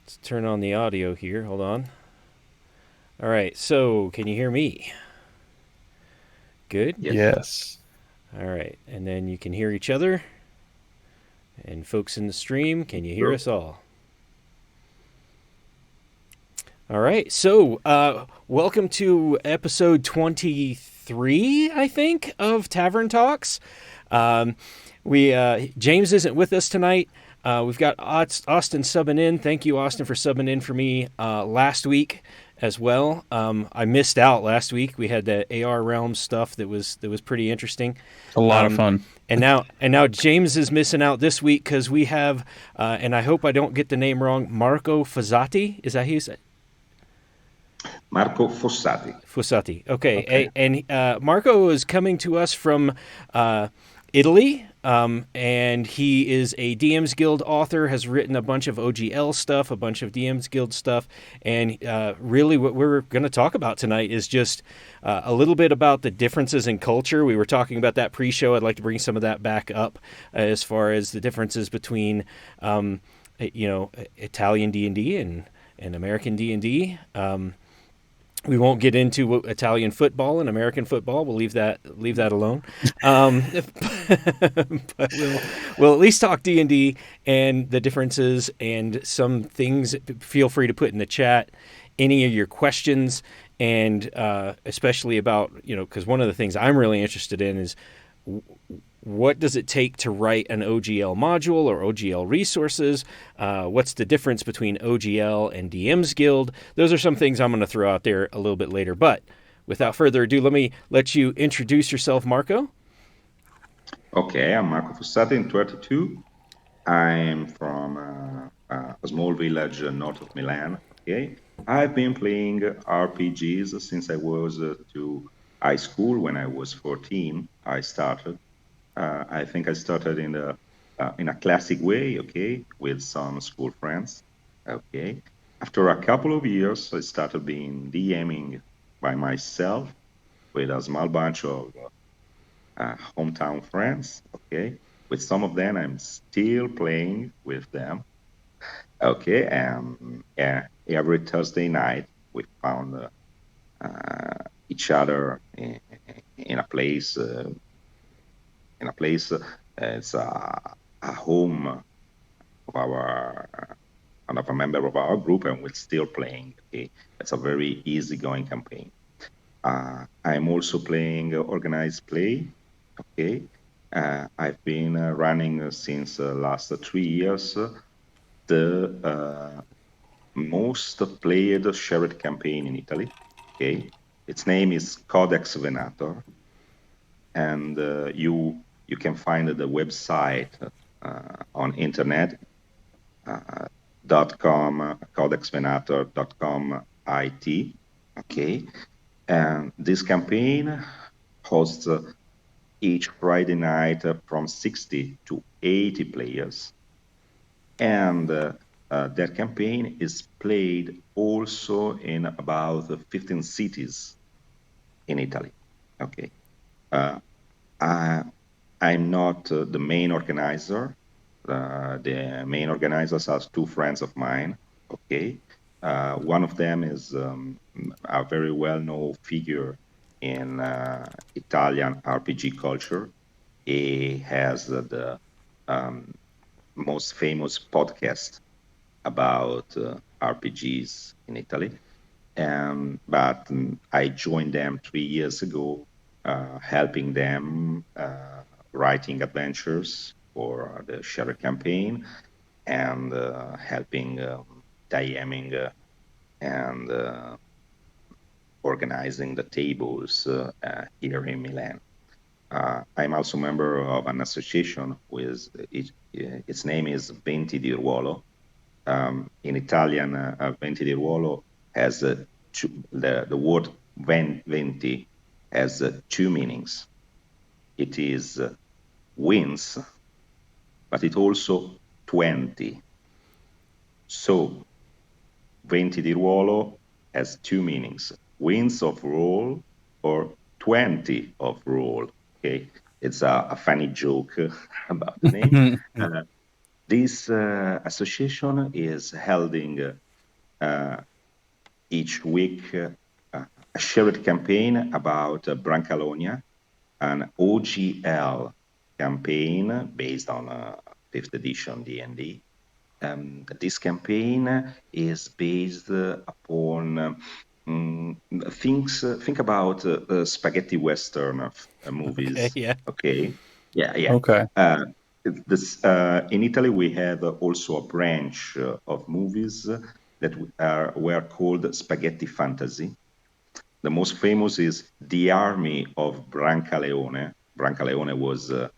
Let's turn on the audio here. Hold on. All right. So, can you hear me? Good. Yes. Yes. All right. And then you can hear each other. And folks in the stream, can you hear Sure. us all? All right. So, welcome to episode 23, I think, of Tavern Talks. Um, we James isn't with us tonight. We've got Austin subbing in. Thank you, Austin, for subbing in for me last week as well. I missed out last week. We had the AR Realm stuff that was pretty interesting. It's a lot of fun. And now James is missing out this week because we have, and I hope I don't get the name wrong, Marco Fossati. Is that who you said? Marco Fossati. Fossati. Okay. Okay. And Marco is coming to us from Italy, and he is a DM's Guild author, has written a bunch of OGL stuff, a bunch of DM's Guild stuff, and really what we're going to talk about tonight is just a little bit about the differences in culture. We were talking about that pre-show. I'd like to bring some of that back up as far as the differences between, Italian D&D and American D&D. We won't get into Italian football and American football. We'll leave that alone. But we'll at least talk D&D and the differences and some things. Feel free to put in the chat any of your questions, and especially about, because one of the things I'm really interested in is what does it take to write an OGL module or OGL resources? What's the difference between OGL and DM's Guild? Those are some things I'm going to throw out there a little bit later. But without further ado, let me let you introduce yourself, Marco. Okay, I'm Marco Fossati, 32. I'm from a small village north of Milan. Okay, I've been playing RPGs since I was to high school. When I was 14, I started. I think I started in a classic way, okay, with some school friends. Okay, after a couple of years, I started being DMing by myself with a small bunch of hometown friends. Okay, with some of them, I'm still playing with them. Okay, and every Thursday night we found each other in a place. It's a home of of a member of our group, and we're still playing. Okay, it's a very easygoing campaign. I'm also playing organized play. Okay, I've been running since the last 3 years the most played shared campaign in Italy. Okay, its name is Codex Venator, and you can find the website on internet .com codexvenator.com it. Okay, and this campaign hosts each Friday night from 60 to 80 players, and their campaign is played also in about 15 cities in Italy. Okay, I'm not the main organizer. The main organizers are two friends of mine. Okay, one of them is a very well-known figure in Italian RPG culture. He has the most famous podcast about RPGs in Italy. But I joined them 3 years ago, helping them writing adventures for the shared campaign and helping DMing and organizing the tables here in Milan. I'm also a member of an association with its name is Venti di Ruolo. In Italian, Venti di Ruolo has the word venti has two meanings. It is wins, but it also 20. So Venti di Ruolo has two meanings: wins of roll or 20 of roll. Okay, it's a funny joke about the name. This association is holding each week a shared campaign about Brancalonia, an OGL campaign based on fifth edition D&D. This campaign is based upon things. Think about spaghetti western Okay, movies. yeah. Okay, yeah, yeah. Okay. In Italy, we have also a branch of movies that were called spaghetti fantasy. The most famous is The Army of Brancaleone. Brancaleone was a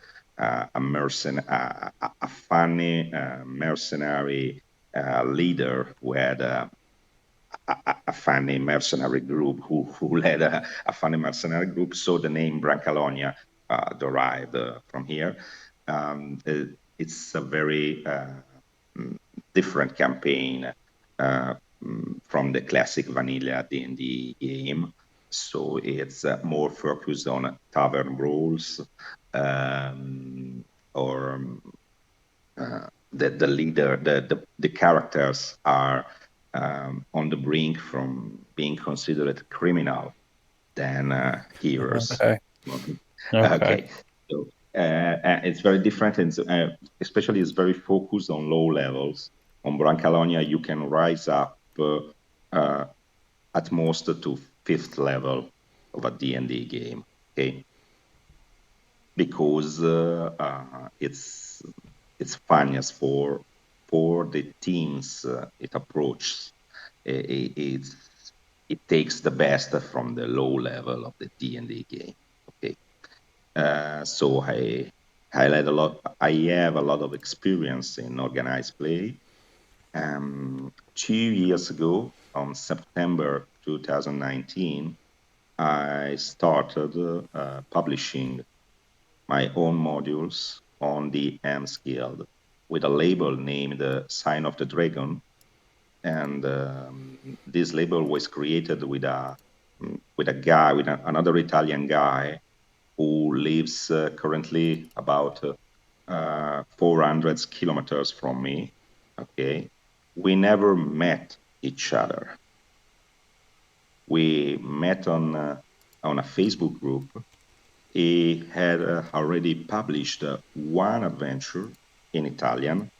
funny mercenary leader who had a funny mercenary group who led a funny mercenary group. So the name Brancalonia derived from here. It's a very different campaign from the classic vanilla D&D game. So it's more focused on tavern rules, or the leader, the characters are on the brink from being considered criminal than heroes. Okay. Okay. Okay, so it's very different, and especially it's very focused on low levels. On Brancalonia, you can rise up uh, at most to fifth level of a D&D game. Okay, because it's funniest for the teams it approaches. It's it takes the best from the low level of the D&D game. Okay, so I had a lot. I have a lot of experience in organized play. 2 years ago, on September 2019, I started publishing my own modules on the AMS Guild with a label named Sign of the Dragon. And this label was created with a guy, with another Italian guy who lives currently about 400 kilometers from me. Okay, we never met each other. We met on a Facebook group. He had already published one adventure in Italian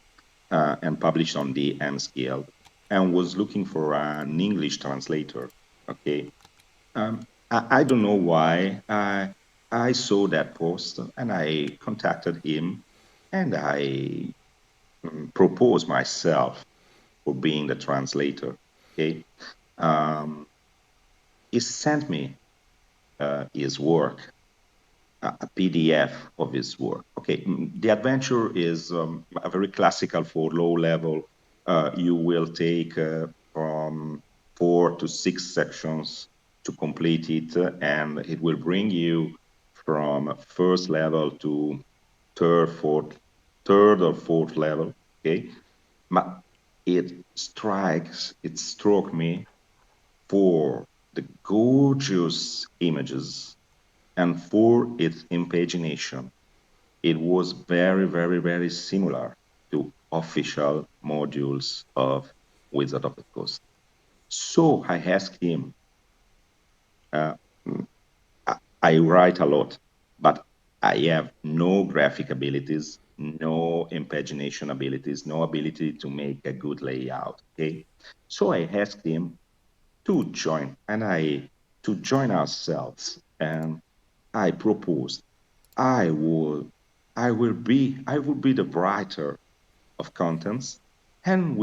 and published on the AMS Guild, and was looking for an English translator. Okay, I don't know why. I saw that post and I contacted him, and I proposed myself for being the translator. Okay, um, he sent me his work, a PDF of his work. Okay, the adventure is a very classical for low level. You will take from 4 to 6 sections to complete it, and it will bring you from first level to third or fourth level. Okay, but it struck me for the gorgeous images and for its imagination. It was very, very, very similar to official modules of Wizard of the Coast. So I asked him, uh, I write a lot, but I have no graphic abilities, no imagination abilities, no ability to make a good layout. Okay, so I asked him to join, to join ourselves, and I proposed I will I will be the writer of contents, and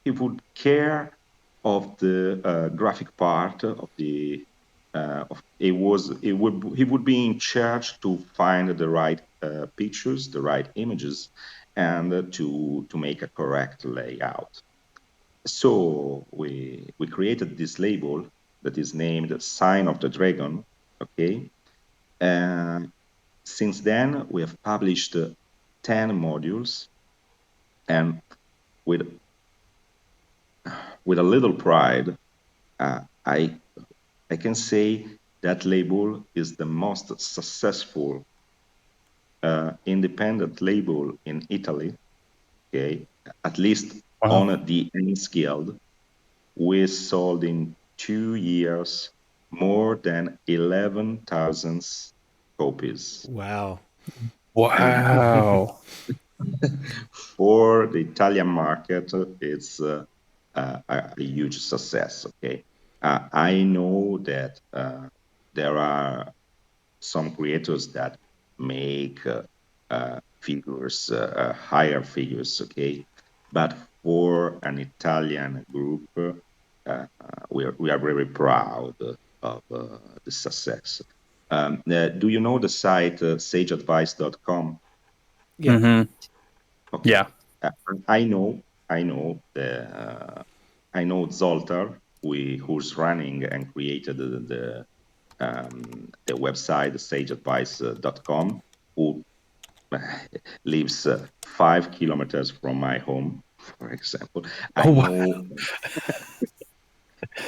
he would care of the graphic part of the of he would be in charge to find the right pictures, the right images, and to make a correct layout. So we created this label that is named Sign of the Dragon. Okay, and since then we have published 10 modules, and with a little pride, uh, I I can say that label is the most successful independent label in Italy, Okay, at least Wow. on the Ennis Guild, we sold in 2 years more than 11,000 copies. Wow. And Wow. for the Italian market, it's a huge success. Okay, I know that there are some creators that make figures, higher figures. Okay, but for an Italian group, we are very proud of the success. Do you know the site sageadvice.com? Yeah. Mm-hmm. Okay. Yeah. Uh, I know, I know I know Zoltar, who's running and created the website sageadvice.com, who lives 5 kilometers from my home, for example. I Oh, wow. know,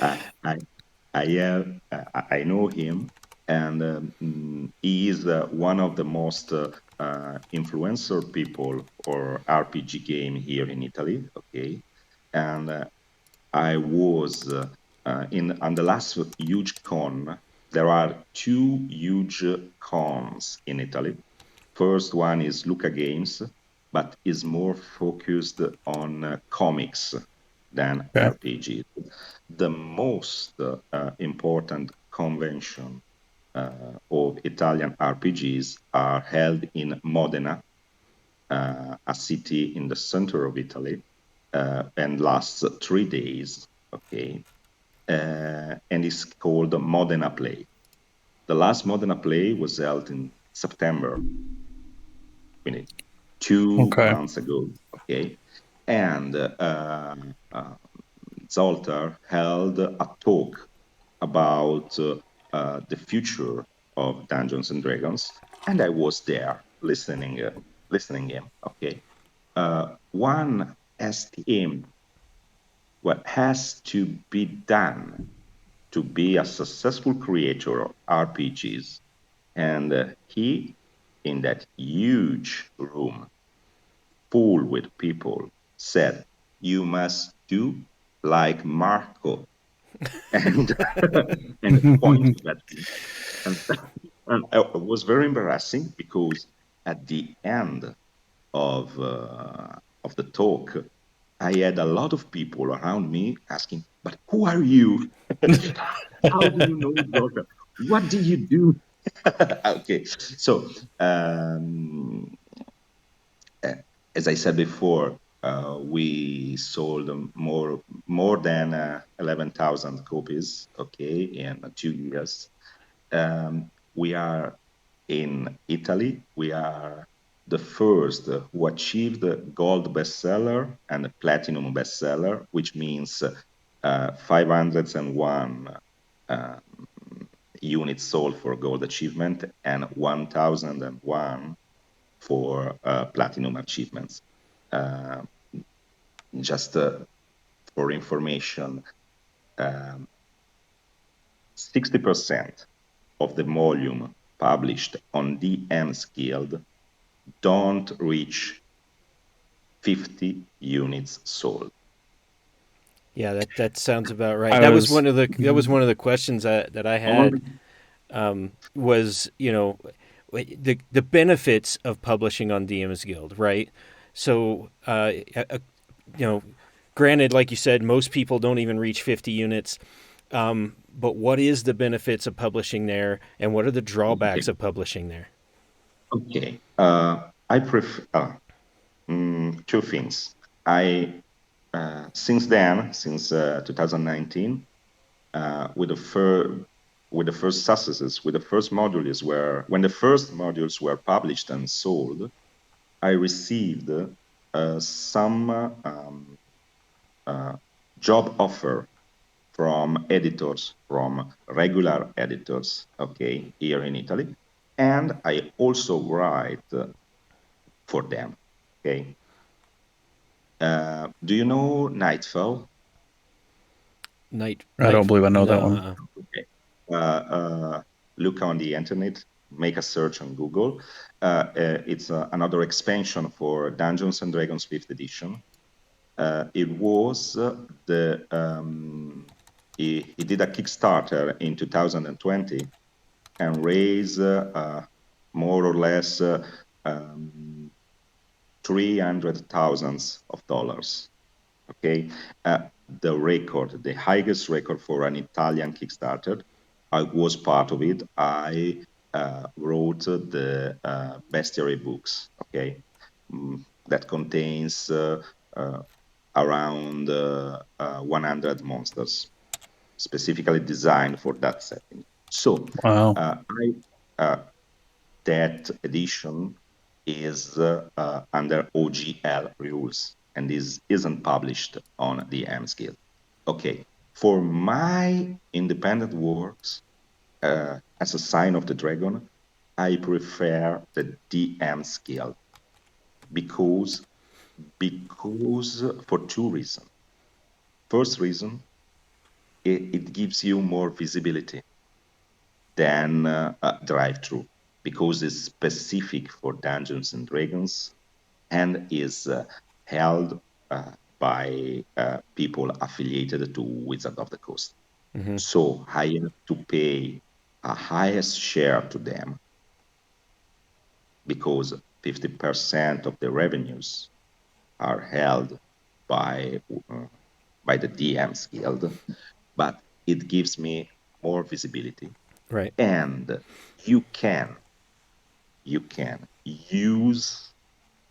I, I, I know him, and he is one of the most influencer people or RPG game here in Italy. Okay, and I was in on the last huge con. There are two huge cons in Italy. First one is Luca Games, but is more focused on comics than Okay. RPG. The most important convention of Italian RPGs are held in Modena, a city in the center of Italy, and lasts 3 days. Okay, and it's called Modena Play. The last Modena Play was held in September, meaning two Okay. months ago. Okay, and uh, Zoltar held a talk about the future of Dungeons and Dragons, and I was there listening him. Okay, one asked him what has to be done to be a successful creator of RPGs, and he, in that huge room full with people, said, "You must do like Marco," and and pointed at me. And, and it was very embarrassing because at the end of the talk, I had a lot of people around me asking, "But who are you? How do you know Joker? What do you do?" Okay, so um, uh, as I said before, we sold more than 11,000 copies. Okay, in 2 years. We are in Italy. We are the first who achieved the gold bestseller and the platinum bestseller, which means 501 uh, units sold for gold achievement and 1,001 for platinum achievements. Uh, just for information, 60% of the volume published on DM's Guild don't reach 50 units sold. Yeah, that sounds about right. I That was was. one of the questions that I had, Only, was, the benefits of publishing on DM's Guild, right? So, you know, granted, like you said, most people don't even reach 50 units. But what is the benefits of publishing there, and what are the okay. drawbacks of publishing there? Okay. I prefer two things. I since then, since 2019, with the first successes, with the first modules were when the first modules were published and sold, I received some job offer from editors, from regular editors, okay, here in Italy, and I also write for them, okay. Do you know Nightfall? Night I don't night believe I know that no one. Okay. Uh, Look on the internet. make a search on Google. It's another expansion for Dungeons and Dragons 5th edition. It was he did a Kickstarter in 2020 and raised more or less $300,000. Okay, the record, the highest record for an Italian Kickstarter. I was part of it. I wrote the bestiary books. Okay, that contains around 100 monsters, specifically designed for that setting. So, Wow. that edition is under OGL rules and isn't published on the M scale. Okay, for my independent works, as a sign of the dragon, I prefer the DM scale because for two reasons. First reason, it gives you more visibility than drive-through because it's specific for Dungeons and Dragons and is held by people affiliated to Wizard of the Coast. Mm-hmm. So I have to pay a highest share to them because 50% of the revenues are held by the DM's Guild, but it gives me more visibility. Right. And you can use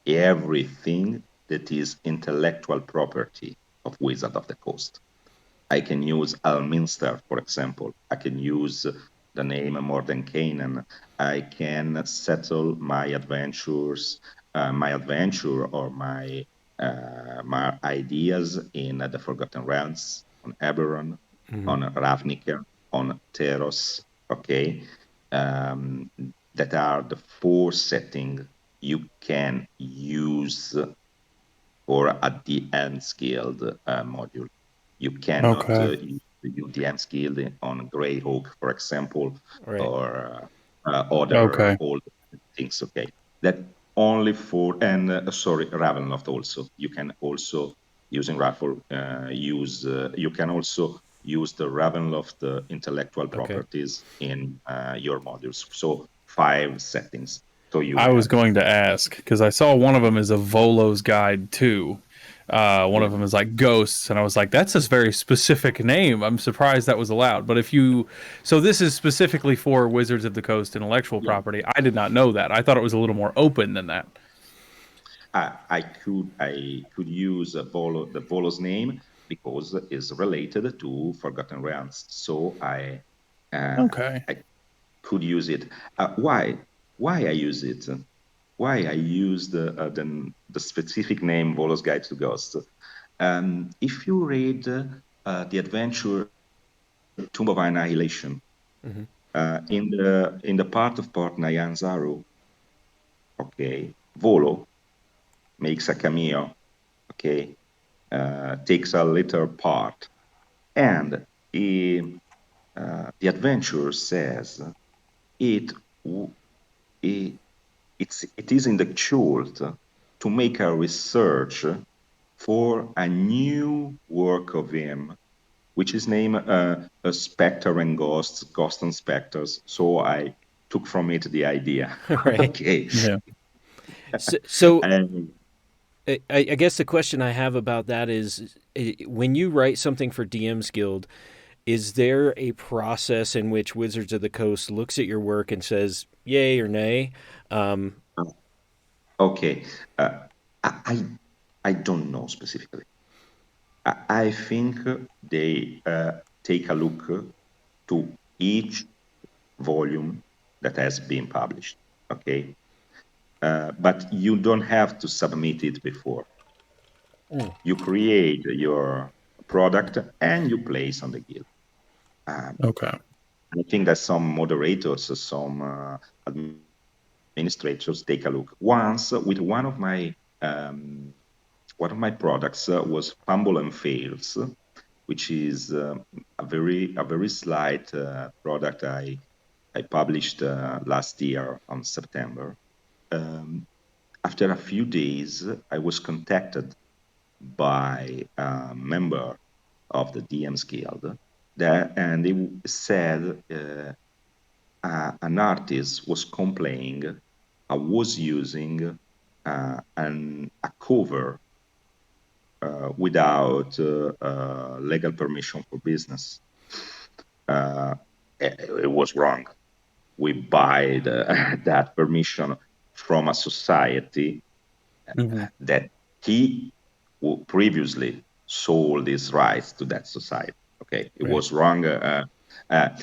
everything that is intellectual property of Wizard of the Coast. I can use Alminster, for example. I can use the name Mordenkainen. I can settle my adventures, my adventure or my ideas in the Forgotten Realms, on Eberron, on Ravnica, on Teros. Okay, that are the four settings you can use for a DM skilled module. You cannot Okay. use the UDM skilled on Greyhawk, for example, Right. or other Okay. old things. Okay, that only for sorry, Ravenloft also. You can also using Raffle you can also use the Ravenloft intellectual Okay. properties in your modules. So 5 settings. So you I was have going to ask because I saw one of them is a Volo's Guide too. One yeah of them is like ghosts, and I was like, "That's a very specific name." I'm surprised that was allowed. But if you, so this is specifically for Wizards of the Coast intellectual yeah. property. I did not know that. I thought it was a little more open than that. I could use the Volo's name because it's related to Forgotten Realms. So Okay. I could use it. Why I use it? Why I use the specific name Volo's Guide to Ghosts? If you read the adventure Tomb of Annihilation, Mm-hmm. in the part of Port Nyanzaru, okay, Volo makes a cameo, okay, takes a little part, and the adventurer says it it it is in the cult to make a research for a new work of him, which is named a Spectre and Ghosts, Ghosts and Spectres. So I took from it the idea. Right. Okay. Yeah. So And I guess the question I have about that is when you write something for DM's Guild, is there a process in which Wizards of the Coast looks at your work and says yay or nay? Um, okay, I don't know specifically. I think they take a look to each volume that has been published. Okay, but you don't have to submit it before. You create your product and you place on the guild. Um, Okay. I think that some moderators, some administrators take a look. Once with um, one of my products was Fumble and Fails, which is a very slight product I I published last year on September. After a few days, I was contacted by a member of the DMs Guild, and they said an artist was complaining I was using a cover without legal permission for business. It was wrong. We buy that permission from a society that he previously sold his rights to that society. Okay, it Right. was wrong.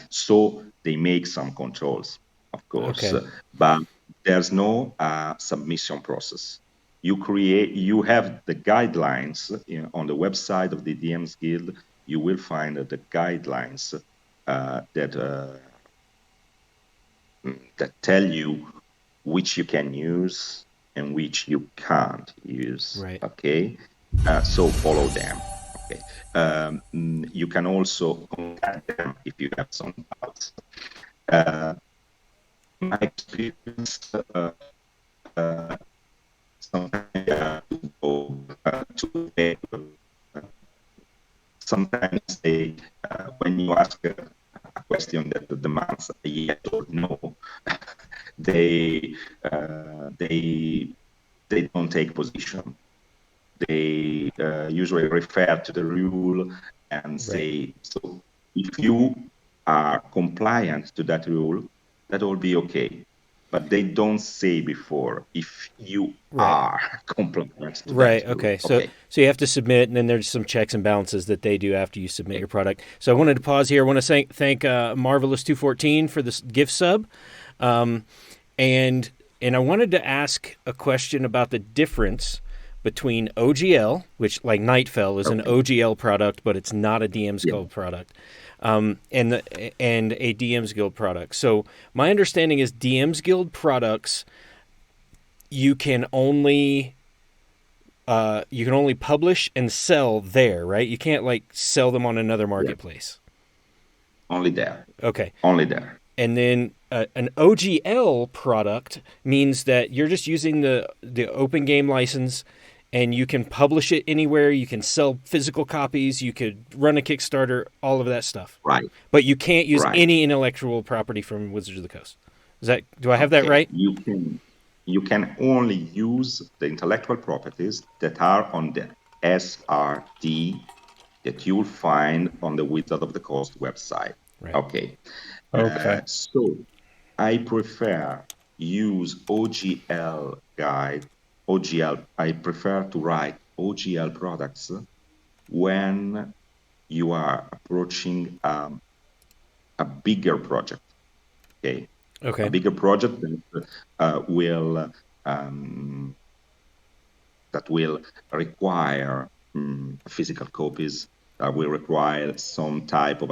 So they make some controls, of course, Okay. but there's no submission process. You have the guidelines on the website of the DMs Guild. You will find the guidelines that tell you which you can use and which you can't use. Right. Okay, so follow them. Okay, you can also contact them if you have some doubts. My experience sometimes sometimes they when you ask a question that demands a yes or no, they they don't take position. They usually refer to the rule and say, so if you are compliant to that rule, that will be okay. But they don't say before if you are compliant to Right. that rule. Okay. So you have to submit, and then there's some checks and balances that they do after you submit your product. So I wanted to pause here. I want to thank Marvelous214 for this gift sub, and I wanted to ask a question about the difference between OGL, which like Nightfell is an OGL product, but it's not a DM's Guild product, and a DM's Guild product. So my understanding is DM's Guild products you can only publish and sell there, right? You can't like sell them on another marketplace. Only there. Okay. Only there. And then an OGL product means that you're just using the open game license, and you can publish it anywhere. You can sell physical copies. You could run a Kickstarter, all of that stuff. Right. But you can't use any intellectual property from Wizards of the Coast. Do I have that right? You can only use the intellectual properties that are on the SRD that you'll find on the Wizard of the Coast website. Right. Okay. So I prefer use OGL guide. I prefer to write OGL products when you are approaching a bigger project. Okay. A bigger project that will require physical copies, that will require some type of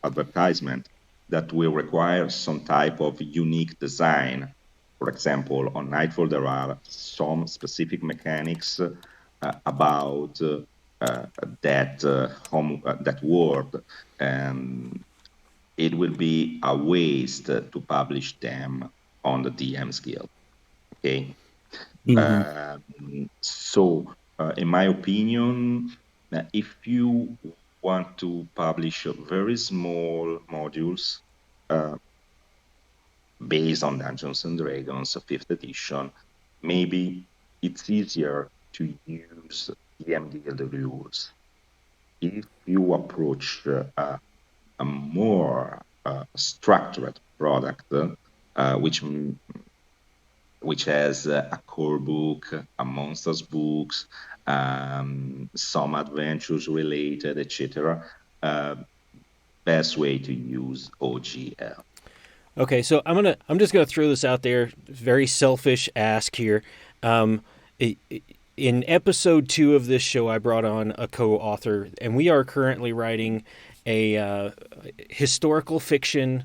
advertisement, that will require some type of unique design. For example, on Nightfall, there are some specific mechanics about that world, and it will be a waste to publish them on the DMs Guild. Okay. So, in my opinion, if you want to publish very small modules based on Dungeons and Dragons 5th edition, maybe it's easier to use DM Guild rules. If you approach a more structured product, which has a core book, a monsters books, some adventures related, etc. Best way to use OGL. Okay, so I'm just gonna throw this out there. Very selfish ask here. In episode 2 of this show, I brought on a co-author, and we are currently writing a historical fiction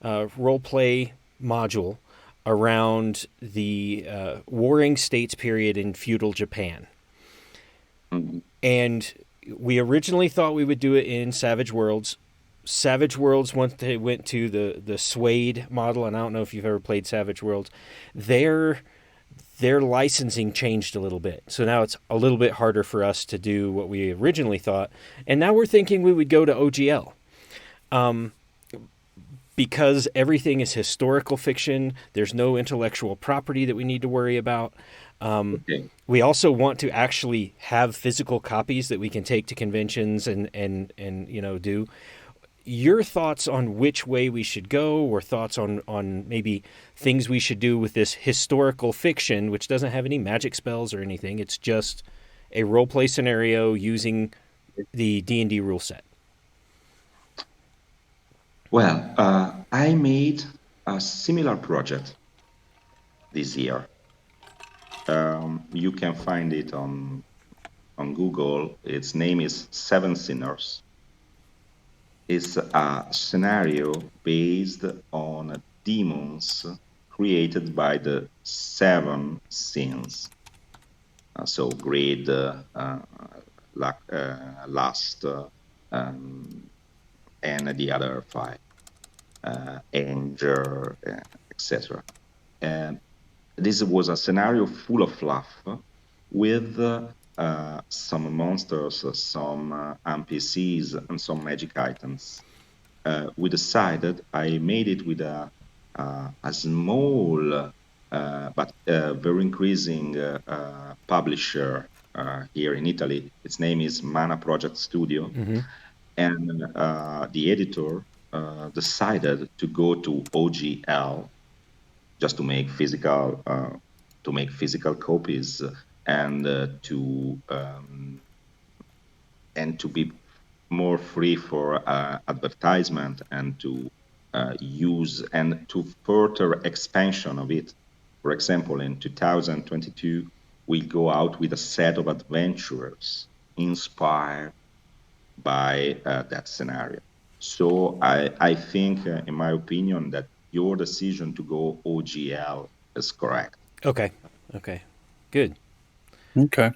role-play module around the Warring States period in feudal Japan. And we originally thought we would do it in Savage Worlds Savage Worlds, once they went to the Suede model, and I don't know if you've ever played Savage Worlds, their licensing changed a little bit. So now it's a little bit harder for us to do what we originally thought. And now we're thinking we would go to OGL. Because everything is historical fiction, there's no intellectual property that we need to worry about. Okay. We also want to actually have physical copies that we can take to conventions and do. Your thoughts on which way we should go, or thoughts on maybe things we should do with this historical fiction, which doesn't have any magic spells or anything. It's just a role play scenario using the D&D rule set. Well, I made a similar project this year. You can find it on Google. Its name is Seven Sinners. It's a scenario based on demons created by the seven sins. So greed, lust, and the other five, anger, etc. And this was a scenario full of fluff with some monsters, some NPCs, and some magic items. We decided I made it with a small but very increasing publisher here in Italy. Its name is Mana Project Studio. Mm-hmm. And the editor decided to go to OGL just to make physical copies and to be more free for advertisement and to use and to further expansion of it. For example, in 2022, we go out with a set of adventurers inspired by that scenario. So I think, in my opinion, that your decision to go OGL is correct. Okay. Good. Okay.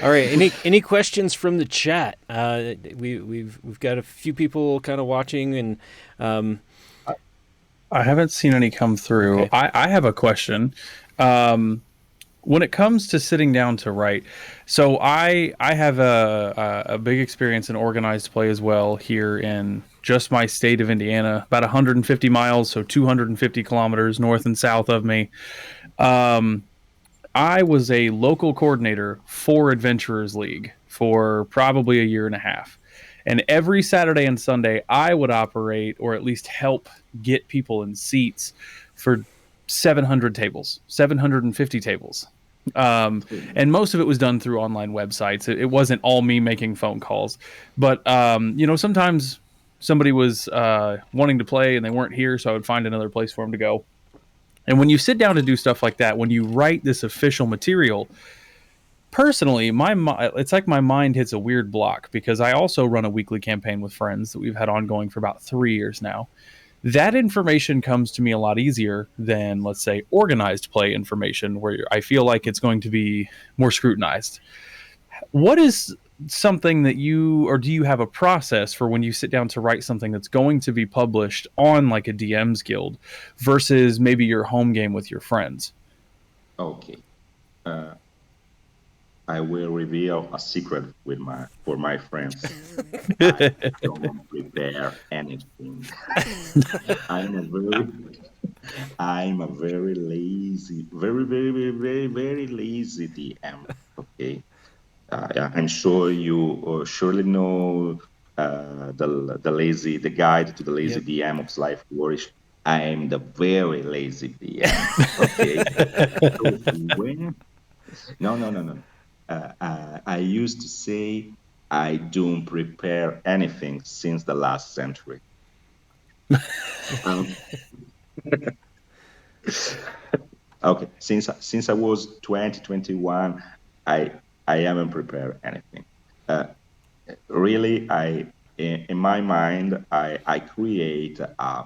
All right. Any questions from the chat? We've got a few people kind of watching, and I haven't seen any come through. Okay. I have a question. When it comes to sitting down to write, so I have a big experience in organized play as well here in just my state of Indiana, about 150 miles, so 250 kilometers north and south of me. I was a local coordinator for Adventurers League for probably a year and a half. And every Saturday and Sunday, I would operate or at least help get people in seats for 700 tables, 750 tables. And most of it was done through online websites. It wasn't all me making phone calls, but sometimes somebody was wanting to play and they weren't here, so I would find another place for them to go. And when you sit down to do stuff like that, when you write this official material, personally, it's like my mind hits a weird block, because I also run a weekly campaign with friends that we've had ongoing for about 3 years now. That information comes to me a lot easier than, let's say, organized play information, where I feel like it's going to be more scrutinized. What is something that do you have a process for when you sit down to write something that's going to be published on like a DM's guild versus maybe your home game with your friends? Okay. I will reveal a secret for my friends. I don't prepare anything. I'm a very lazy, very lazy DM. Okay. I'm sure you surely know the guide to the lazy DM of Life Flourish. I'm the very lazy DM. Okay. No. I used to say I don't prepare anything since the last century. Okay, since I was 21, I haven't prepared anything. Really, in my mind, I create a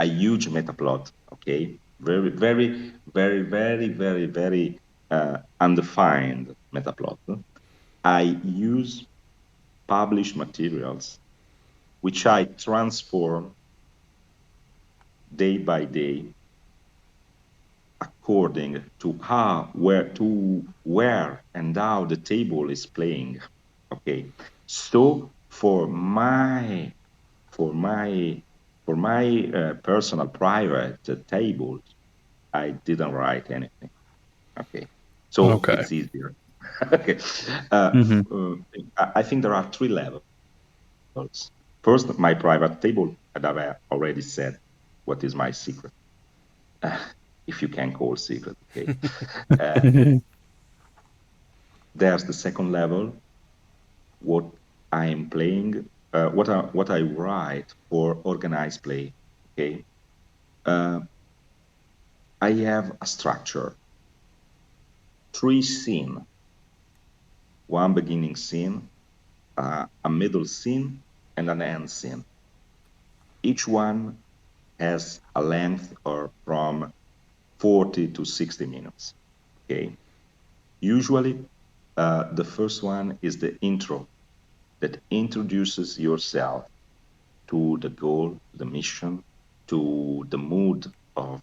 huge meta plot. Okay, very undefined meta plot. I use published materials which I transform day by day according to where and how the table is playing. Okay, so for my personal private tables, I didn't write anything. Okay, so Okay. it's easier. Okay, uh, Hmm. I think there are three levels. First, my private table, and I've already said what is my secret, if you can call secret. Okay, uh, there's the second level, what I'm playing, what I write for organized play. Okay, uh, I have a structure, three scene, one beginning scene, a middle scene, and an end scene. Each one has a length or from 40 to 60 minutes. Okay. Usually, the first one is the intro that introduces yourself to the goal, the mission, to the mood of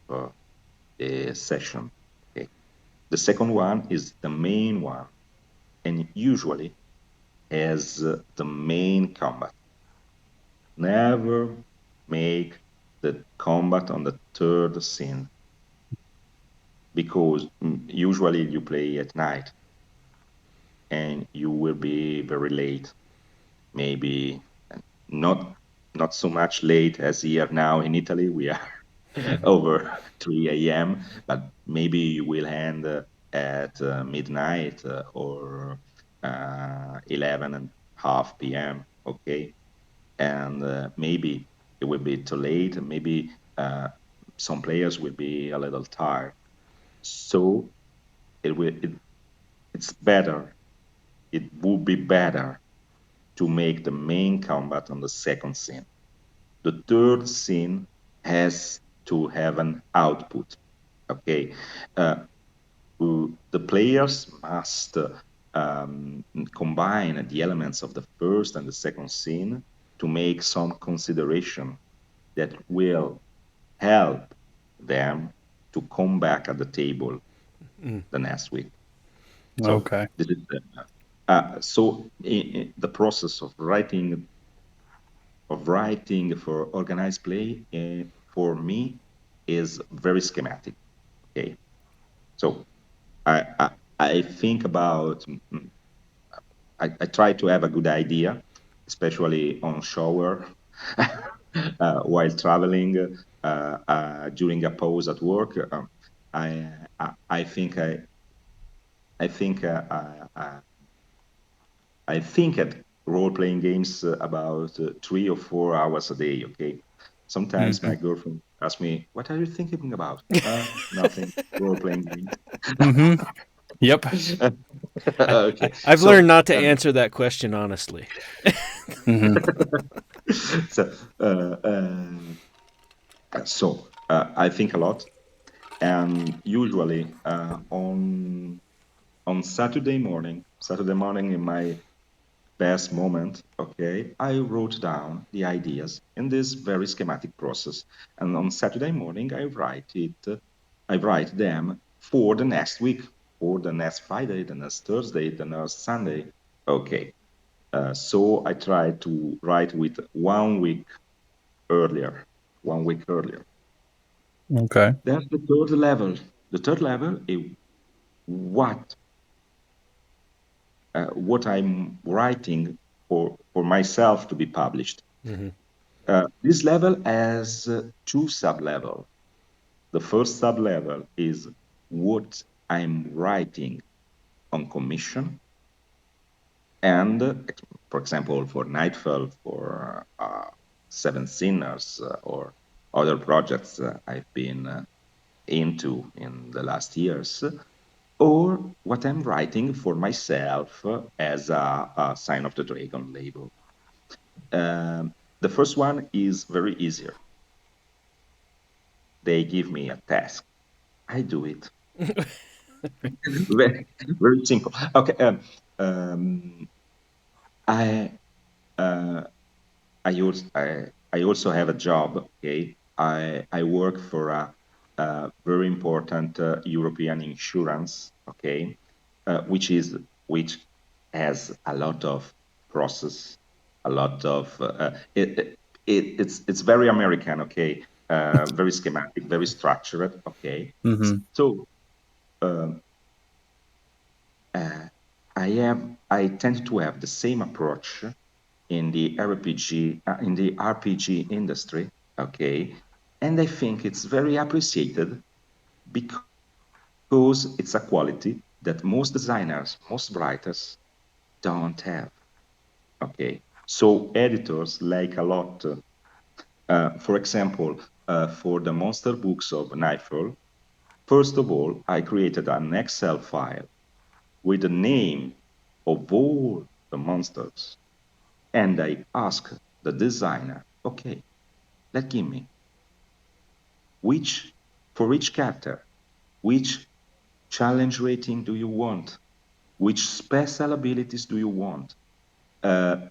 the session. Okay. The second one is the main one, and usually has the main combat. Never make the combat on the third scene because usually you play at night and you will be very late, maybe not not so much late as here now in Italy. We are over 3 a.m., but maybe you will end at midnight or 11 and half p.m. Okay, and maybe it will be too late. Maybe some players will be a little tired. So it will. It's better. It would be better to make the main combat on the second scene. The third scene has to have an output. Okay, uh, the players must combine the elements of the first and the second scene to make some consideration that will help them to come back at the table the next week. So Okay. this is the process of writing for organized play for me is very schematic. Okay, so I think about I try to have a good idea, especially on shower while traveling during a pause at work. I think I think I think at role playing games about 3 or 4 hours a day. Okay. Sometimes Hmm. my girlfriend asks me, "What are you thinking about?" Nothing. Role playing games. Hmm. Yep. Okay. I've So, learned not to answer that question honestly. Hmm. so, I think a lot, and usually on Saturday morning in my best moment, okay, I wrote down the ideas in this very schematic process. And on Saturday morning, I write them for the next week, for the next Friday, the next Thursday, the next Sunday. Okay. So I try to write with 1 week earlier, 1 week earlier. Okay. That's the third level. The third level is what what I'm writing for myself to be published. Hmm. This level has two sub-levels. The first sub-level is what I'm writing on commission, and for example, for Nightfall, for Seven Sinners, or other projects I've been into in the last years, or what I'm writing for myself as a Sign of the Dragon label. Um, the first one is very easier. They give me a task. I do it. very, very simple. Okay. I uh, I also have a job. Okay, I work for a very important European insurance. Okay, which has a lot of process, a lot of it's very American. Okay, very schematic, very structured. Okay, Hmm. so um, uh, I tend to have the same approach in the RPG industry, okay? And I think it's very appreciated because it's a quality that most designers, most writers don't have, okay? So editors like a lot. For example, for the monster books of Nightfall, first of all, I created an Excel file with the name of all the monsters, and I asked the designer, okay, let give me which, for each character, which challenge rating do you want? Which special abilities do you want?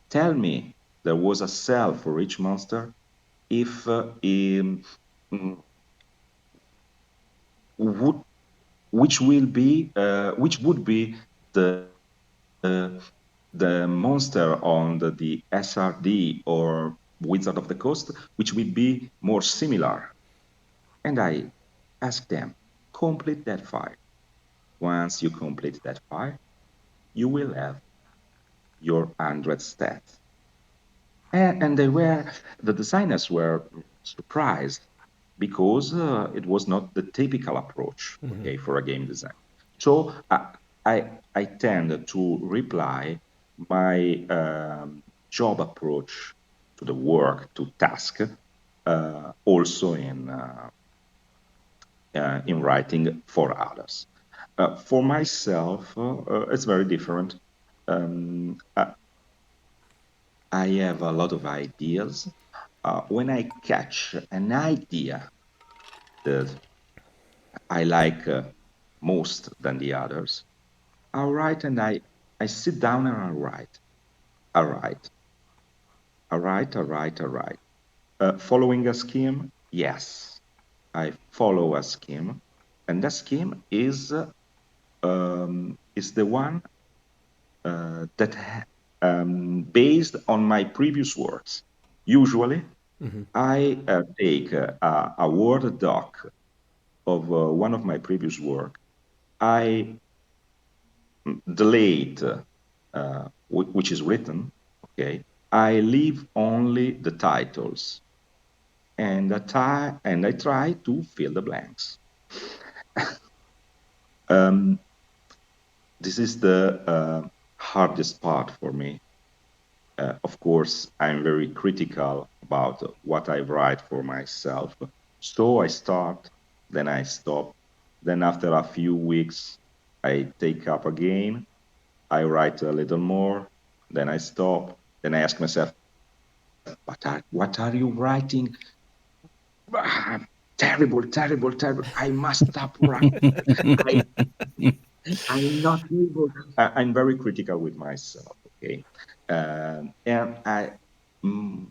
Tell me, there was a cell for each monster. If mm, would, which would be the the monster on the SRD or Wizard of the Coast, which will be more similar. And I ask them, complete that file. Once you complete that file, you will have your 100 stats. And the designers were surprised because it was not the typical approach, Mm-hmm. okay, for a game design. So I tend to reply my job approach to the work, to task, also in writing for others. For myself, it's very different. I have a lot of ideas. When I catch an idea that I like most than the others, I'll write and I sit down and I write. I write, I write. Following a scheme? Yes, I follow a scheme. And that scheme is the one that based on my previous works. Usually, Mm-hmm. I take a Word doc of one of my previous work. I delete which is written. Okay, I leave only the titles, and I try to fill the blanks. um, this is the hardest part for me. Of course, I'm very critical about what I write for myself. So I start, then I stop. Then after a few weeks, I take up again. I write a little more. Then I stop. Then I ask myself, what are you writing? Ah, terrible, terrible, terrible. I must stop writing. I, I'm not able. I'm very critical with myself. Okay, and mm,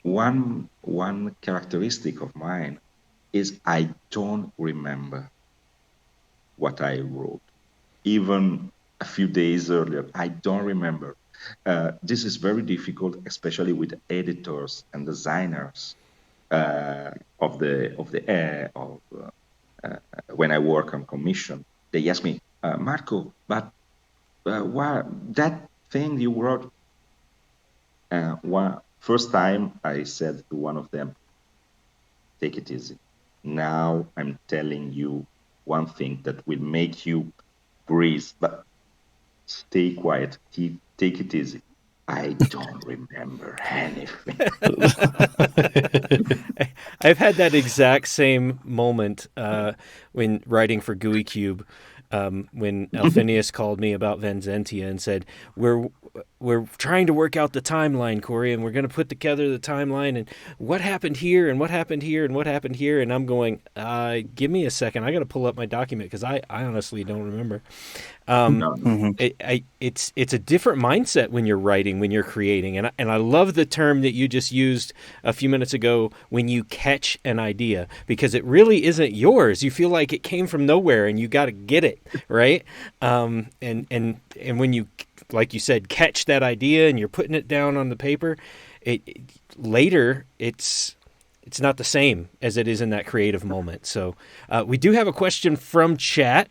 one characteristic of mine is I don't remember what I wrote, even a few days earlier. I don't remember. This is very difficult, especially with editors and designers of the when I work on commission. They ask me, Marco, but why that thing you wrote? First time I said to one of them, take it easy. Now I'm telling you one thing that will make you breathe, but stay quiet. Take it easy. I don't remember anything. I've had that exact same moment when writing for GUI Cube. When Alphinius called me about Vanzentia and said, we're trying to work out the timeline, Corey, and we're going to put together the timeline and what happened here and what happened here and what happened here. And I'm going, give me a second. I got to pull up my document because I honestly don't remember. No, no. It's a different mindset when you're writing, when you're creating, and I love the term that you just used a few minutes ago, when you catch an idea, because it really isn't yours. You feel like it came from nowhere, and you got to get it right. And when you, like you said, catch that idea and you're putting it down on the paper, later it's not the same as it is in that creative moment. So we do have a question from chat.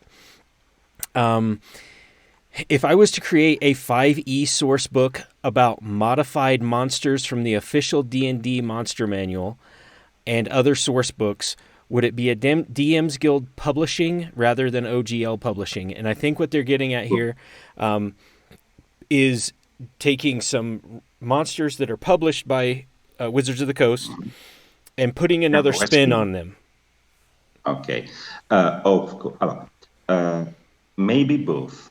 If I was to create a 5e source book about modified monsters from the official D&D Monster Manual and other source books, would it be a DM's Guild publishing rather than OGL publishing? And I think what they're getting at here is taking some monsters that are published by Wizards of the Coast and putting another spin on them. Okay. Of course. Maybe both.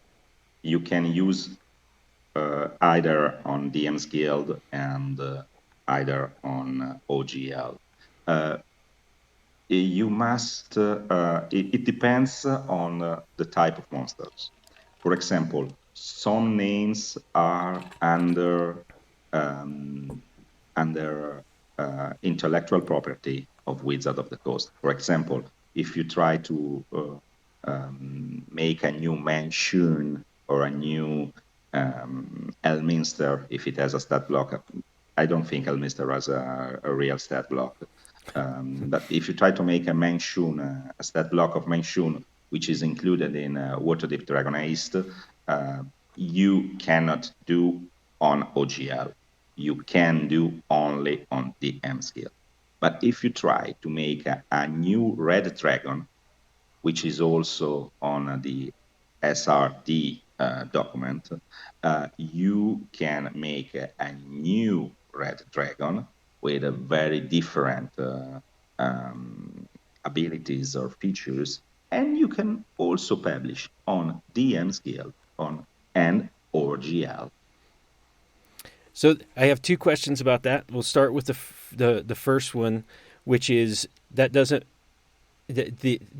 You can use either on DM's Guild and either on OGL. You must. It depends on the type of monsters. For example, some names are under intellectual property of Wizard of the Coast. For example, if you try to make a new Manchun or a new Elminster, if it has a stat block, I don't think Elminster has a real stat block. But if you try to make a Manchun, a stat block of Manchun, which is included in Waterdeep Dragon East, you cannot do on OGL. You can do only on DM's Guild. But if you try to make a new Red Dragon, which is also on the SRD document, you can make a new Red Dragon with a very different abilities or features, and you can also publish on DM's Guild and OGL. So I have two questions about that. We'll start with the first one, which is that doesn't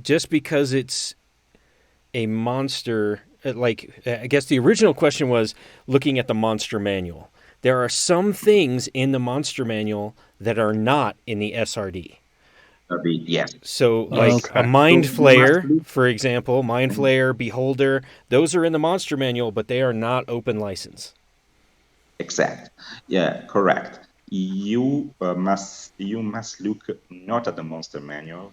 just because it's a monster. Like, I guess the original question was looking at the monster manual. There are some things in the monster manual that are not in the SRD. Yes. So, like a Mind Flayer, for example, Mind Flayer, Beholder, those are in the monster manual, but they are not open license. Exact. Yeah, correct. You must look not at the monster manual,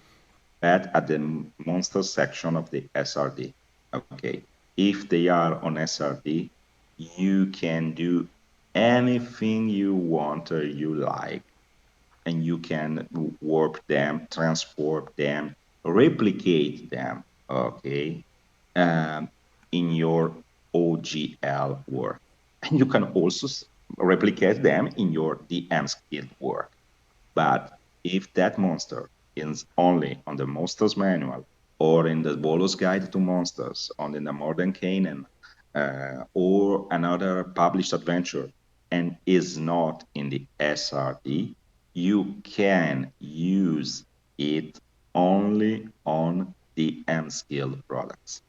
but at the monster section of the SRD. Okay. If they are on SRD, you can do anything you want or you like, and you can warp them, transport them, replicate them, okay, in your OGL work. And you can also replicate them in your DM's Guild work. But if that monster is only on the Monsters Manual or in the Bolos Guide to Monsters, on in the Modern Canaan, or another published adventure, and is not in the SRD, you can use it only on the DM's Guild products.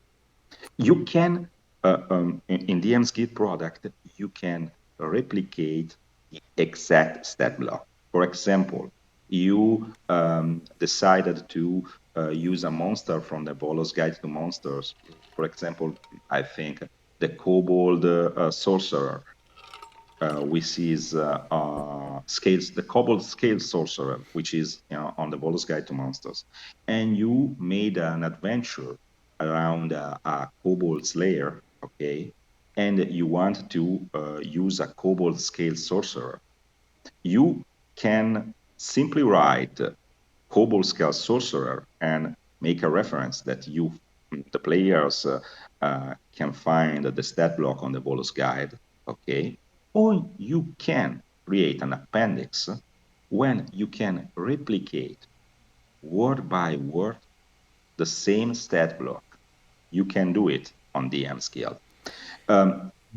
You can, in DM's Guild product, you can replicate the exact stat block. For example, you decided to use a monster from the Bolos Guide to Monsters. For example, I think the Kobold Sorcerer, which is scales, the Kobold Scale Sorcerer, which is on the Bolos Guide to Monsters. And you made an adventure around a Kobold Slayer, okay? And you want to use a Kobold Scale Sorcerer. You can simply write Kobold Scale Sorcerer and make a reference that the players can find the stat block on the Bolos Guide, okay? Or you can create an appendix when you can replicate word by word the same stat block. You can do it on DM's Guild.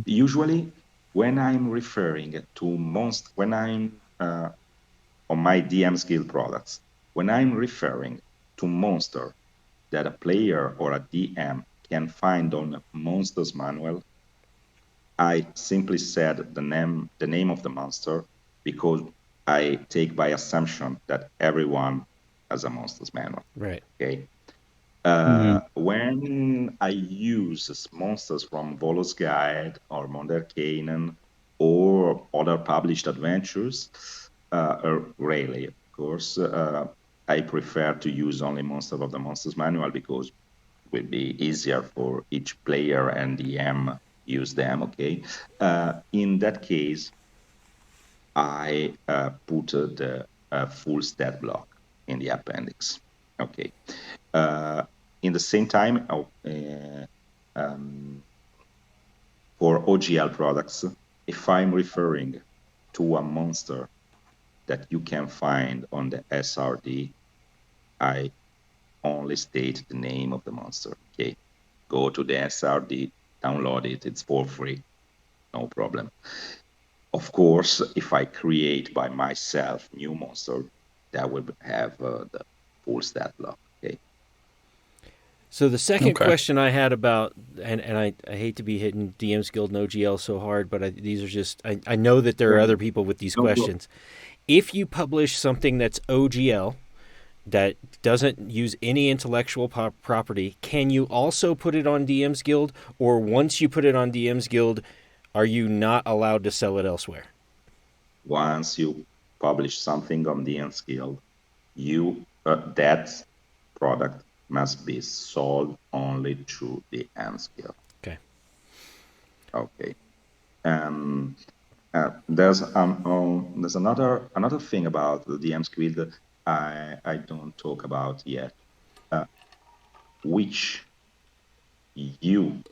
Usually, when I'm referring to when I'm on my DM skill products, when I'm referring to monster that a player or a DM can find on Monsters Manual, I simply said the name of the monster because I take by assumption that everyone has a Monsters Manual. Right. Okay. Mhm. When I use monsters from Volo's Guide or Monderkainen or other published adventures, rarely, of course, I prefer to use only Monster of the Monsters Manual because it will be easier for each player and DM use them, okay? In that case, I put the full stat block in the appendix, okay? In the same time, um, for OGL products, if I'm referring to a monster that you can find on the SRD, I only state the name of the monster. Okay, go to the SRD, download it, it's for free, no problem. Of course, if I create by myself new monster, that will have the full stat block. Okay. So the second Okay. question I had about, and I hate to be hitting DM's Guild and OGL so hard, but these are just, I know that there are other people with these No problem. questions. If you publish something that's OGL that doesn't use any intellectual property, can you also put it on DM's Guild? Or once you put it on DM's Guild, are you not allowed to sell it elsewhere? Once you publish something on the N-Skill, that product must be sold only through the N-Skill. Okay. Okay. Um, there's another thing about the M-Skill that I don't talk about yet, which you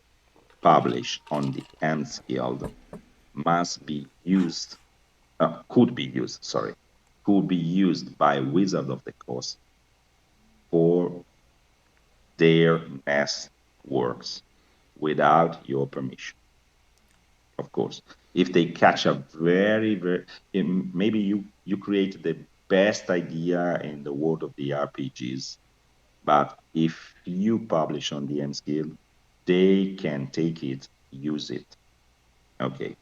publish on the M-Skill must be used, could be used by Wizard of the Coast for their next works without your permission, of course. If they catch a maybe you create the best idea in the world of the RPGs, but if you publish on the M skill, they can take it, use it. Okay.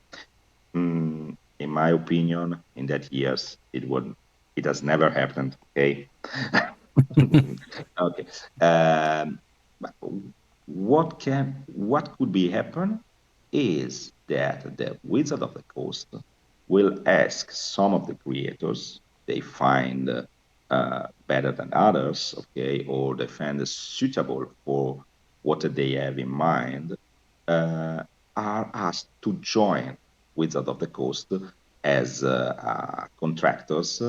In my opinion, in that years, it has never happened. Okay. Okay. But what could be happen is that the Wizard of the Coast will ask some of the creators they find better than others, okay, or they find suitable for what they have in mind, uh, are asked to join Wizard of the Coast as contractors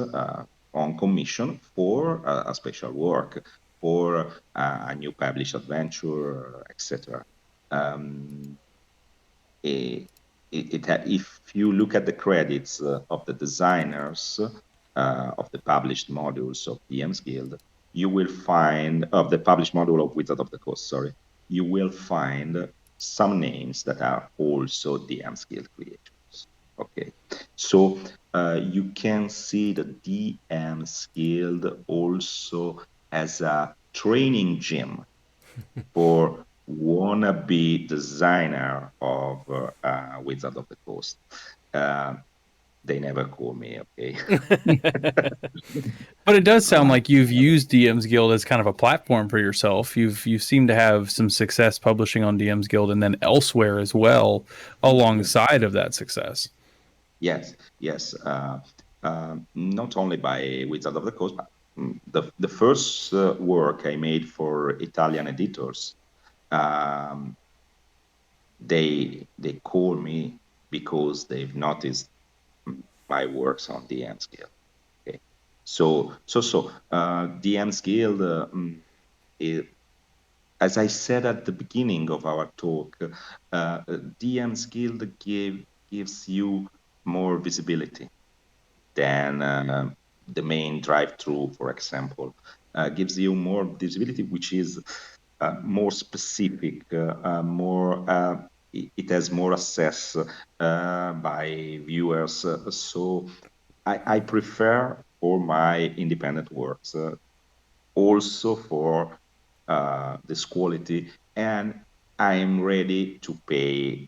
on commission for a special work, for a new published adventure, etc. Um, it, if you look at the credits of the designers of the published modules of DM's Guild, you will find of the published module of Wizard of the Coast, sorry, you will find some names that are also DM's Guild creators. Okay, so you can see the DM's Guild also as a training gym for wannabe designer of Wizard of the Coast. Uh, they never call me, okay? But it does sound Uh, like you've used DM's Guild as kind of a platform for yourself. You seem to have some success publishing on DM's Guild and then elsewhere as well, alongside of that success. yes, yes. Not only by Wizard of the Coast, but the first work I made for Italian editors, um, they call me because they've noticed my works on DM scale. Okay, so DM scale, it, as I said at the beginning of our talk, DM skill gives you more visibility than the main drive-through, for example, gives you more visibility, which is more specific, more. it has more access by viewers. So I prefer for my independent works, also for this quality, and I'm ready to pay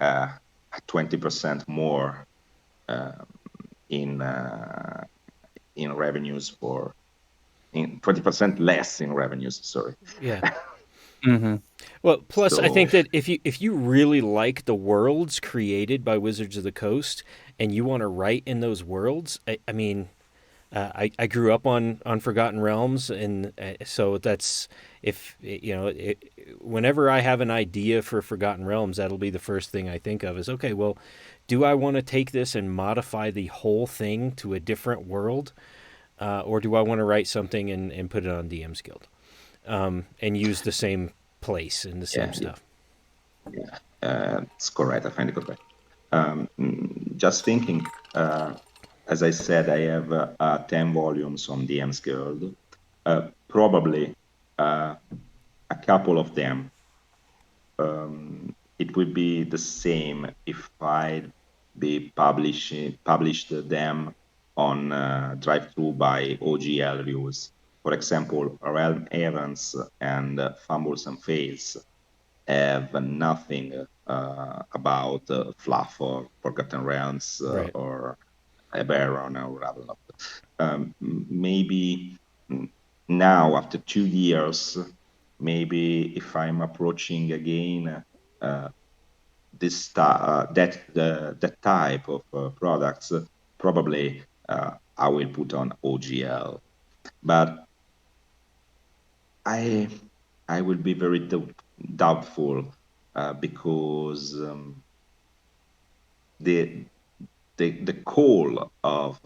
20% more uh, in revenues for in 20% less in revenues. Sorry. Yeah. Mm-hmm. Well, plus I So think that if you really like the worlds created by Wizards of the Coast and you want to write in those worlds, I mean, I grew up on Forgotten Realms, and so that's if you know, whenever I have an idea for Forgotten Realms, that'll be the first thing I think of is okay. Well, do I want to take this and modify the whole thing to a different world, or do I want to write something and put it on DM's Guild and use the same place and the same yeah, stuff? it's correct. I find it correct. Just thinking, as I said, I have 10 volumes on DM's Guild. Probably a couple of them, it would be the same if I'd be published them on drive-through by OGL rules. For example, Realm Evans and Fumbles and Fails have nothing about Fluff or Forgotten Realms Right. or Eberron or Ravenloft. Maybe now, after 2 years, maybe if I'm approaching again that type of products, probably I will put on OGL. But I I will be very doubtful because the the call um,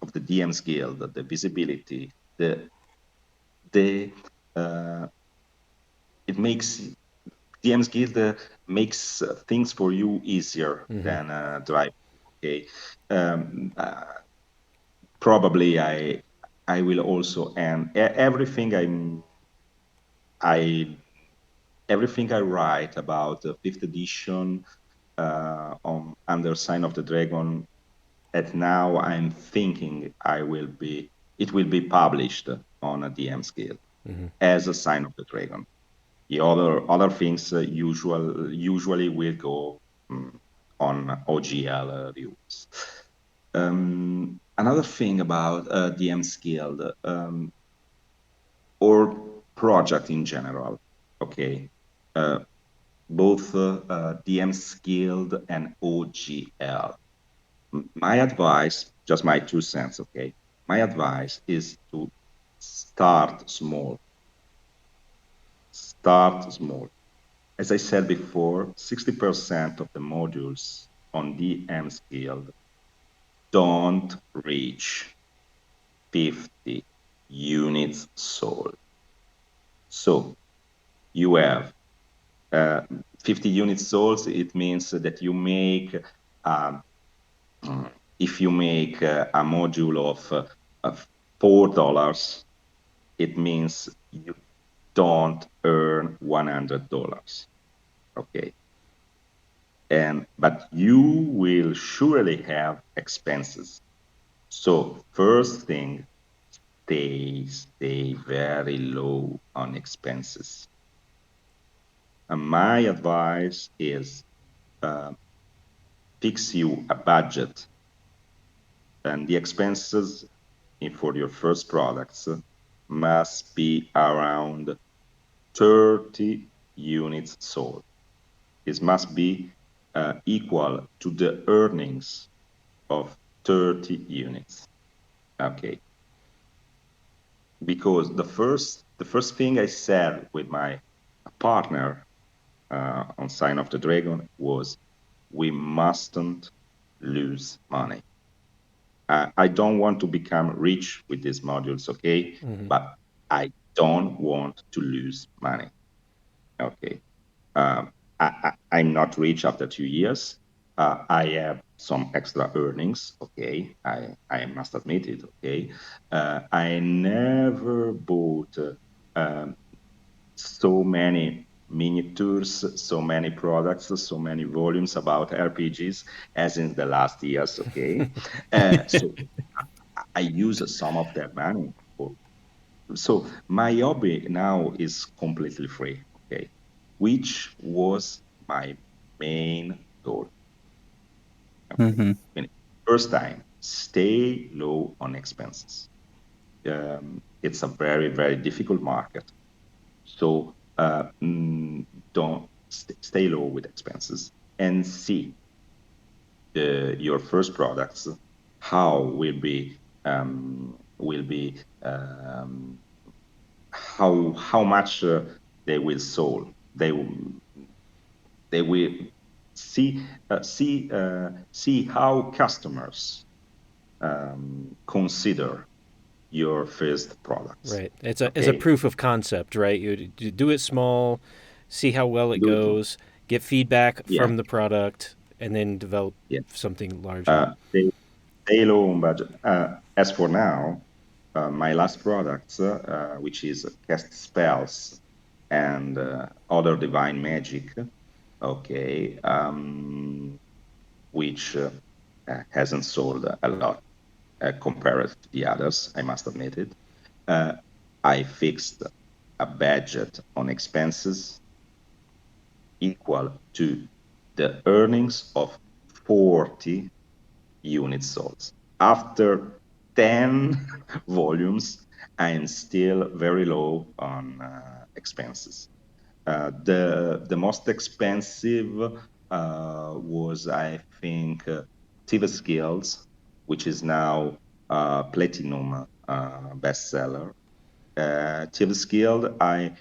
of the DM's Guild, the visibility, the it makes DM's Guild makes things for you easier Mm-hmm. than Drive. Okay, um, uh, probably I will also and everything I everything I write about the fifth edition on under Sign of the Dragon. At now, I'm thinking it will be published on a DM scale Mm-hmm. as a Sign of the Dragon. The other things usually will go on OGL reviews. Another thing about DM's Guild or project in general, okay, uh, both DM's Guild and OGL. My advice, just my 2 cents, okay? My advice is to start small. Start small. As I said before, 60% of the modules on DM's Guild don't reach 50 units sold. So you have 50 units sold. It means that you make, um, if you make a module of $4, it means you don't earn $100. Okay. But you will surely have expenses. So first thing, stay very low on expenses. And my advice is fix you a budget, and the expenses for your first products must be around 30 units sold. This must be equal to the earnings of 30 units. Okay. Because the first thing I said with my partner on Sign of the Dragon was we mustn't lose money. I don't want to become rich with these modules, okay? Mm-hmm. But I don't want to lose money. Okay. Um, I'm not rich after 2 years. I have some extra earnings. Okay, I must admit it. Okay, I never bought um, so many. miniatures, so many products, so many volumes about RPGs as in the last years. Okay, so I use some of that money. So my hobby now is completely free. Okay, which was my main goal. Okay, Hmm. first time, stay low on expenses. It's a very, very difficult market. So don't stay low with expenses and see your first products how will be how much they will sold. They will see how customers consider your first products. Right. It's a Okay, proof of concept, right? You do it small, see how well it do it. goes, get feedback Yeah, from the product, and then develop yeah. something larger. Stay low on budget. As for now, my last products, which is cast spells and other divine magic, okay, which hasn't sold a lot compared to the others, I must admit it. Uh, I fixed a budget on expenses equal to the earnings of 40 units sold. After 10 volumes, I am still very low on expenses. The most expensive was, I think, Tivus Guilds, which is now platinum bestseller. Tivus Guild, I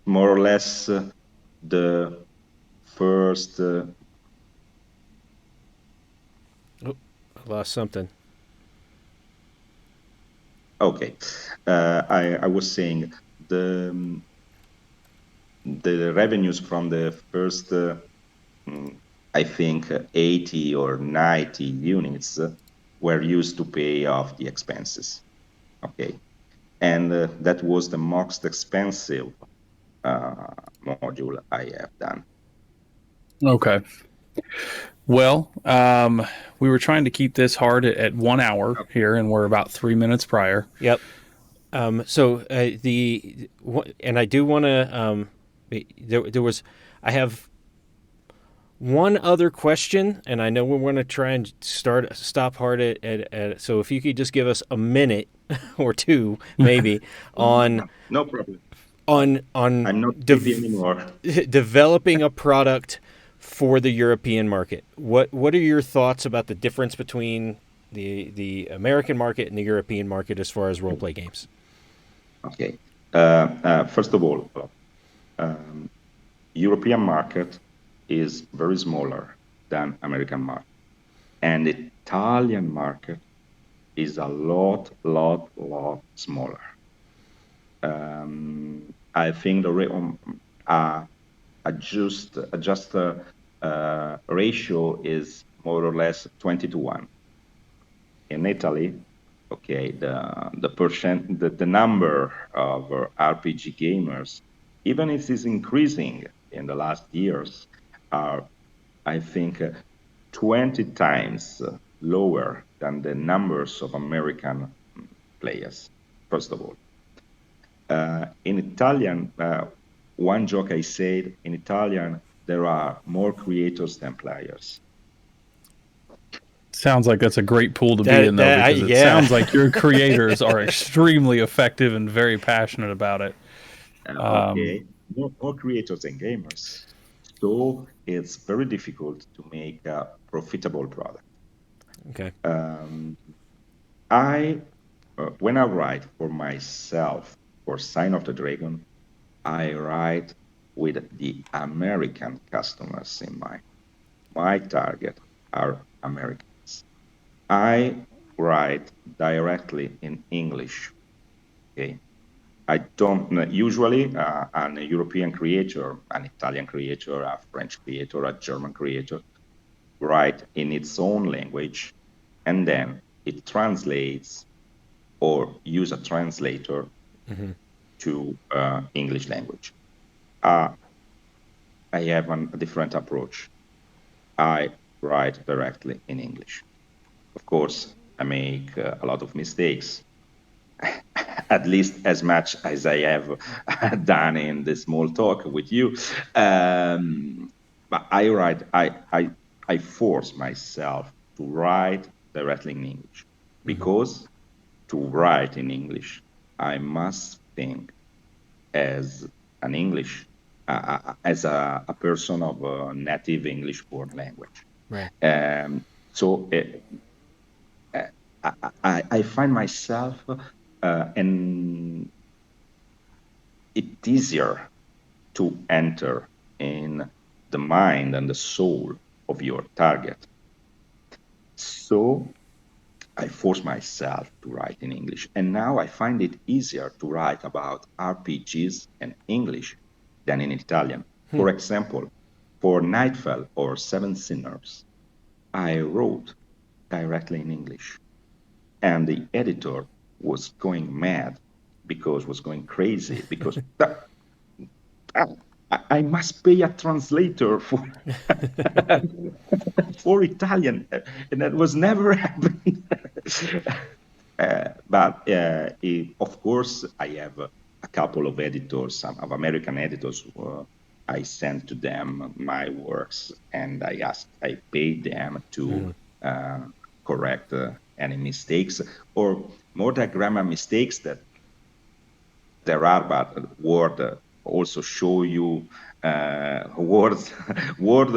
more or less the first. Oh, I lost something. Okay, I was saying the revenues from the first, mm, I think, 80 or 90 units were used to pay off the expenses. Okay, and that was the most expensive module I have done. Okay. Well, we were trying to keep this hard at 1 hour here, and we're about 3 minutes prior. Yep. So and I do want to. There was. I have one other question, and I know we're going to try and stop hard at. So if you could just give us a minute or two, maybe on No problem. on I'm not sleepy anymore. developing a product for the European market. What are your thoughts about the difference between the American market and the European market as far as role play games? Okay. First of all, um, European market is very smaller than American market, and Italian market is a lot smaller. I think the adjust ratio is more or less 20-1. In Italy, okay, the number of RPG gamers, even if it's increasing in the last years, are, I think, 20 times lower than the numbers of American players, first of all. In Italian, one joke I said, in Italian, there are more creators than players. Sounds like that's a great pool to be in, though, because it Yeah. sounds like your creators are extremely effective and very passionate about it. Okay, more creators than gamers. So it's very difficult to make a profitable product. Okay. I when I write for myself for Sign of the Dragon, I write with the American customers in mind. My target are Americans. I write directly in English. Okay, I don't usually an European creator, an Italian creator, a French creator, a German creator write in its own language, and then it translates or use a translator to English language. I have a different approach. I write directly in English. Of course, I make a lot of mistakes, at least as much as I have done in the small talk with you. But I force myself to write directly in English because to write in English, I must think as an English, as a person of a native English born language. Right. So I find myself, and it's easier to enter in the mind and the soul of your target. So I force myself to write in English. And now I find it easier to write about RPGs in English than in Italian. For example, for Nightfall or Seven Sinners, I wrote directly in English. And the editor was going mad was going crazy because I must pay a translator for for Italian, and that was never happened. But of course, I have a couple of editors, some of American editors. I sent to them my works, and I paid them to correct any mistakes or more than grammar mistakes that there are, but Word also show you words. Word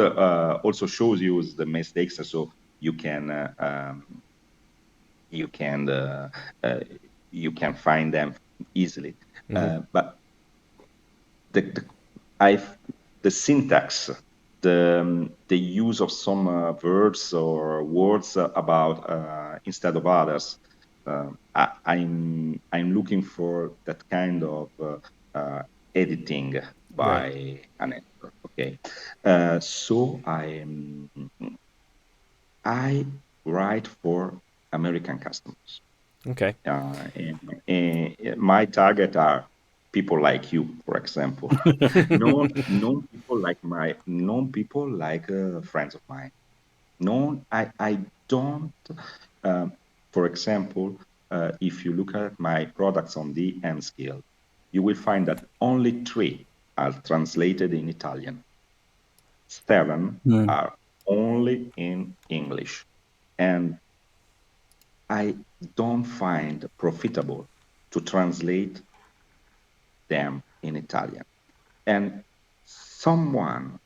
also shows you the mistakes, so you can you can uh, uh, you can find them easily. But the I the syntax, the use of some verbs or words about instead of others. I'm looking for that kind of editing by an editor. Okay, so I write for American customers. Okay. And my target are people like you, for example, known people like friends of mine. I don't. For example, if you look at my products on the M scale, you will find that only 3 are translated in Italian. 7 are only in English, and I don't find profitable to translate them in Italian. And some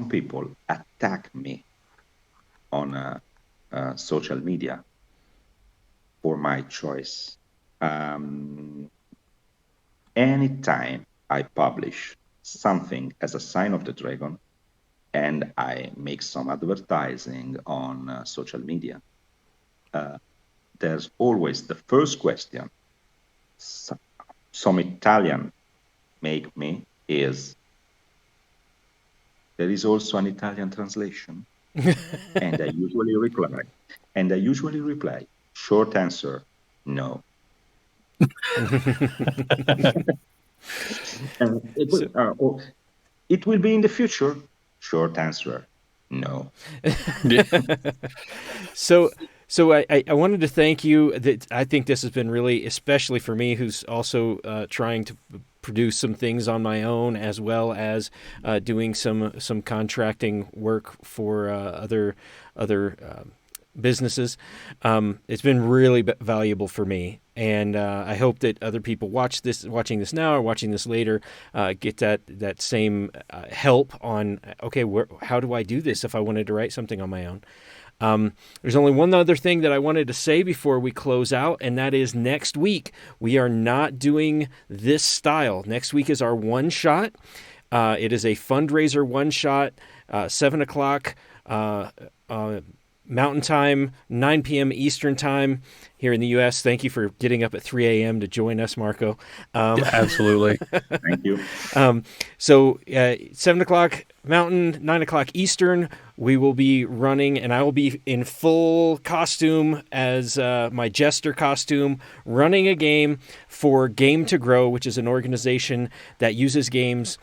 people attack me on social media for my choice. Anytime I publish something as a sign of the dragon and I make some advertising on social media, there's always the first question some Italian make me is, there is also an Italian translation? And I usually reply, short answer, no. It will be in the future, short answer, no. So I wanted to thank you. That I think this has been really, especially for me, who's also trying to produce some things on my own, as well as doing some contracting work for other businesses. It's been really valuable for me, and I hope that other people watching this now or watching this later, get that same help on, okay, how do I do this if I wanted to write something on my own? There's only one other thing that I wanted to say before we close out, and that is next week we are not doing this style. Next week is our one shot. It is a fundraiser one shot, 7:00 Mountain Time, 9 p.m. Eastern Time here in the U.S. Thank you for getting up at 3 a.m. to join us, Marco. Absolutely. Thank you. So 7 o'clock Mountain, 9 o'clock Eastern, we will be running, and I will be in full costume as my jester costume, running a game for Game to Grow, which is an organization that uses games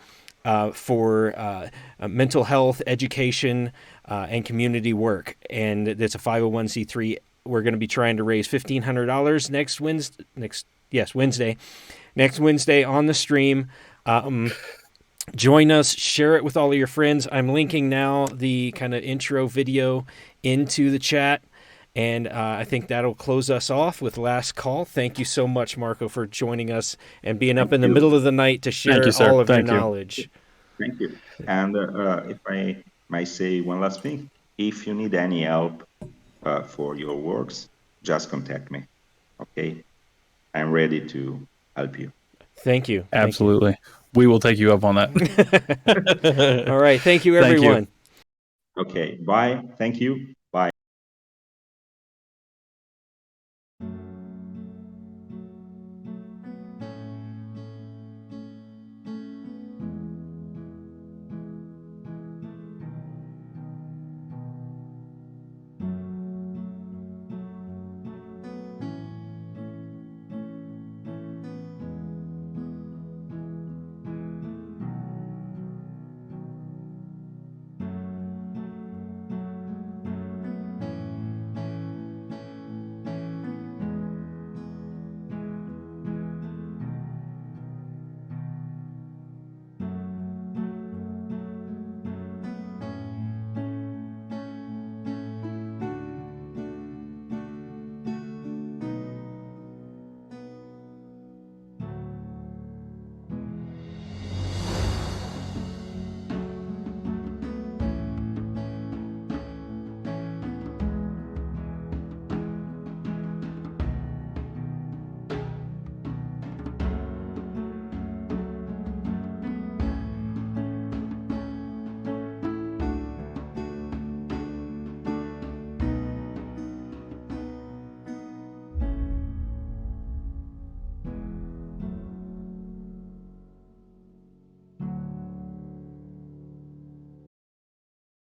for mental health, education, and community work. And it's a 501c3. We're going to be trying to raise $1,500 next Wednesday. Next Wednesday on the stream. Join us, share it with all of your friends. I'm linking now the kind of intro video into the chat. And I think that'll close us off with last call. Thank you so much, Marco, for joining us and being up in the middle of the night to share all of your knowledge. Thank you. And if I might say one last thing, if you need any help for your works, just contact me. Okay? I'm ready to help you. Thank you. Absolutely. Thank you. We will take you up on that. All right. Thank you, everyone. Thank you. Okay. Bye. Thank you.